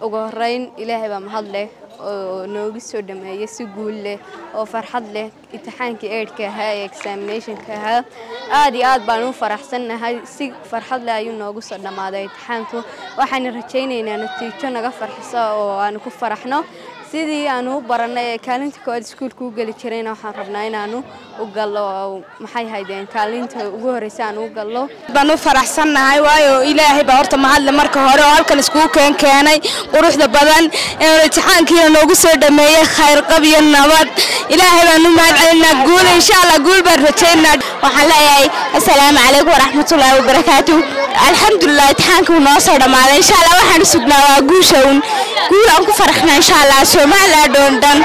ugu horeyn ilaahay baa mahad leh oo noogu soo dhameeyay si guul leh oo farxad leh imtixaankii eedka ahaa ee examinationka ahaa aad iyo aad baan u faraxsanahay si farxad leh ayuu noogu soo dhamaaday imtixaanku waxaan rajaynaynaa natiijo naga farxiso oo aan ku faraxno sidii aanu baranay kaalinta koowaad iskuulka u gali jirayna waxaan rabnaa inaanu u gallo maxay haydeen kaalinta ugu horeysa aan u gallo baan u faraxsanahay waayo ilaahay baa horta mahad leh marka hore oo halkan isku keenay quruxda badan ee imtixaankii noogu soo dhameeyay khayr qab iyo nabad ilaahay baan u mahad celinaa guul insha Allah guul baan rajaynaa waxaan leeyahay assalaamu calaykum waraxmatullaahi wabarakaatuh alxamdulillah imtixaanku noo soo dhamaaday insha Allah waxaan sugnaa waa guushoon guul aan ku faraxnaa insha Allah Soomaaliya dhan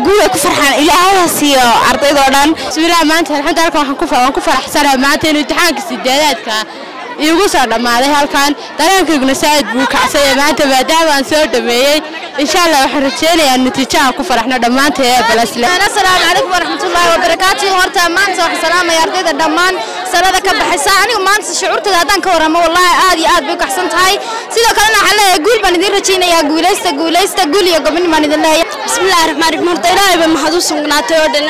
guul ku farxan ilaahay siiyo ardaydo dhan bismillaah maanta alxamdulillah waxaan ku faraxsanahay maanta in imtixaanka sideedaadka igu soo dhamaaday halkan dareenkayguna saad buu kacsan maanta maadaama aan soo dhameeyay insha Allah waxaan rajaynayaa natiijada ku faraxno dhamaanteed balasle assalaamu calaykum waraxmatullaahi wabarakaatuh horta maanta waxaan salaamayaa ardayda dhammaan sanada ka baxaysa anigu maanta shucuurtada hadaan ka waramo wallahi aad iyo aad bay u kacsan tahay sidoo kalena waxaan leeyahay guul baan idin rajaynayaa guulaysta guul iyo gobonimo baan idin leeyahay bismillaahir rahmaanir rahiim horta ilaahay baa mahad u sugnaatay oo dhan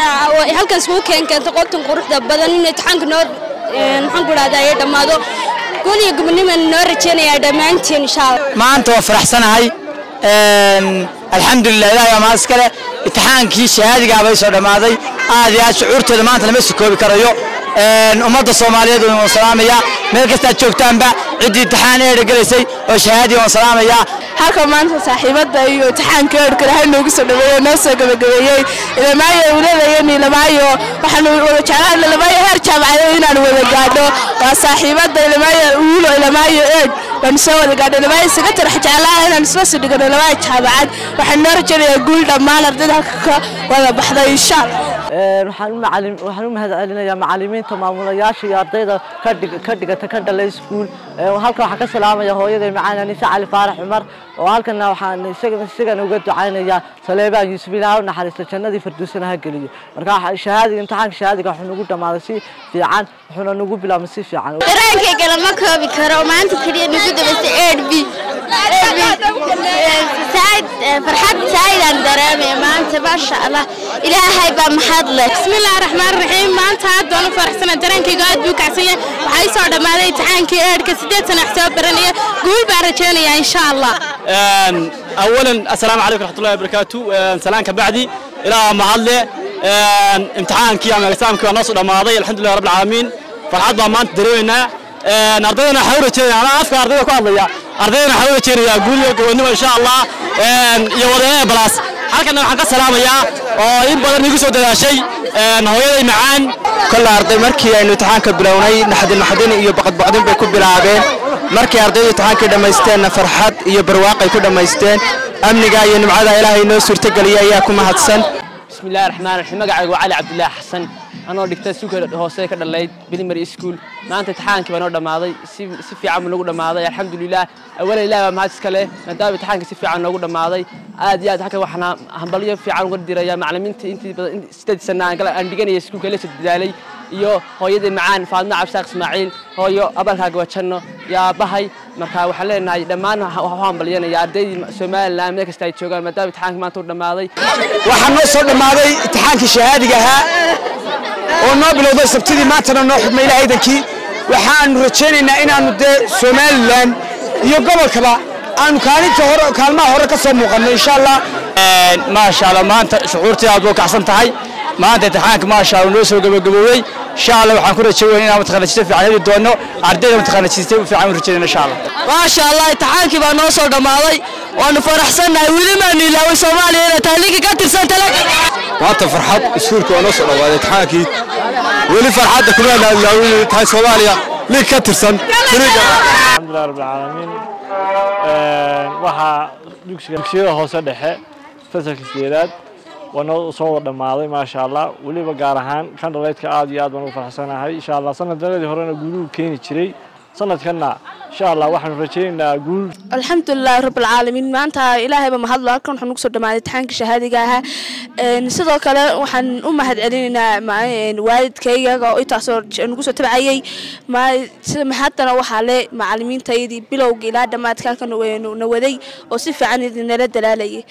halkan isku keentay qoltan quruxda badan in imtixaanka noo maxaan ku raadayay dhamaado guul iyo gobonimo noo rajaynayaa dhamaantiin insha Allah maanta waa faraxsanahay alxamdulillah ilaahay ma iskale imtixaankii shahaadiga bay soo dhamaaday aad iyo aad shucuurteeda maanta lama soo koobi karayo ummadda Soomaaliyeed oo salaamaya meel kasta joogtaanba cidii imtixaan ee galeysay oo shahaadi oo salaamaya halka maanta saaxiibada iyo imtixaanka kale noogu soo dhaweeyay noo soo gabagabeeyay ilaahay walaalayayn ilaahay waxaan wada jeclaan ilaahay heer jaamacadeed inaan wada gaadho waa saaxiibada ilaahay baan soo wada gaadhay ilaahay isaga tarx jeclaan inaan isla soo dhigano ilaahay jaamacad waxaan noo rajaynayaa guul dhammaan ardayda halka wada baxday insha Allah waxaan u mahad celinayaa macallimiinta maamulayaasha iyo ardayda ka dhigata ka dhalay iskuul halka waxaan ka salaamayaa hooyaday macaan Anisa Cali Faarax Umar oo halkana waxaan isaga uga ducaynayaa Saleebaan Yuusuf Ilaahay naxariista jannadii firdawsana ha geliyo marka shahaadiga imtixaanka shahaadiga wuxuu nagu dhamaaday si fiican wuxuuna nagu bilaabmay si fiican dareenkayga lama koobi karo maanta kaliya nagu dabaysay 8B فرحت سعيدة درامي ما أنت ما شاء الله إلهي بمحضله بسم الله الرحمن الرحيم ما أنت هاد وأنا فرحسنا درانكي قاعد بوك عسية وحي صعد ما لي تعانكي إيرك سديت سنة حساب برانية قول بارجاني إن شاء الله أولا السلام عليكم ورحمة الله وبركاته سلام كبعدي إلى محله امتحانك يا مقسامك ونصر الماضي الحمد لله رب العالمين فرحت ما أنت درينا أرضينا حاولت أنا أفكر أرضينا كله أرضينا حاولت يا قولي وإنه إن شاء الله يوريه بلاس halkana waxaan ka salaamayaa oo in badan igu soo dadaashay hooyaday macaan kala arday markii aynu imtixaanka bilownay naxdin iyo baqdin bay ku bilaabeen markii ardaydu imtixaanka dhameysteen farxad iyo barwaaqo ay ku dhameysteen amniga iyo nimcada Ilaahay noo suurtageliyay ayaa ku mahadsan bismillaahir rahmaanir rahiim magacaygu Cali Cabdullaahi Xasan anoo dhigtay suuqa hoose ka dhalayd primary school maanta imtixaankii baan oo dhamaaday si fiican nagu dhamaaday alxamdulillah awala ilaahay ma iskale maadaama imtixaanka si fiican nagu dhamaaday aad iyo aad halka waxaan hambaliyo fiican uga diraya macallimiinta intii badan 8 sano aan dhiganay iskuulka la sadaalay iyo hooyaday macaan Faadma Cabsaaq Ismaaciil hooyo abalkaaga wajanno yaa bahay marka waxaan leenahay dhammaan waxaan hambaliyanayaa ardayda Soomaaliland meel kasta ay joogaan maadaama imtixaanka maanta uu dhamaaday waxaan noo soo dhamaaday imtixaankii shahaadiga ahaa oo noo bilowday sabtidii maantana noo xidhmay ilaahaydankii waxaan rajaynaynaa inaanu dee Soomaaliland iyo gobolkaba aanu kaalmaha hore ka soo muuqanno insha Allah ma sha Allah maanta shucuurtii aad u kacsan tahay maanta imtixaanka ma sha Allah noo soo gabagaboobay insha Allah waxaan ku rajaynayaa inaan mutaqaanajista fiican heli doono ardayda mutaqaanajista fiican u rajaynaa insha Allah ma sha Allah imtixaankii baa noo soo dhamaaday waanu faraxsanahay weli ma niilaaw Soomaaliya taaliga ka tirsan talag maanta farxad iskuulka oo noo soo dhawaaday imtixaankii weli farxadda kuma ilaalin tahay Soomaaliya ليك كترسن الحمد لله رب العالمين waxa dugsiga hoose dhexe fasalka sideedaad wana soo dhamaaday ma sha Allah waliba gaar ahaan kan dhaleedka aad iyo aad baan u faraxsanahay insha Allah sanadadii horena guuluhu keeni jiray sanadkanna insha Allah waxaan rajaynaynaa guul. alxamdulillaah rabbil caalamiin maanta ilaahayba mahad loo halkan waxaan ugu soo dhamaaday imtixaankii shahaadiga ahaa sidoo kale waxaan u mahad celinaynaa waalidkayga oo intaasoo nagu soo tabcayay sida mahadana waxaa le macallimiintayadii bilowga ilaa dhammaadka halkan na waday oo si fiican idinala dalaalayay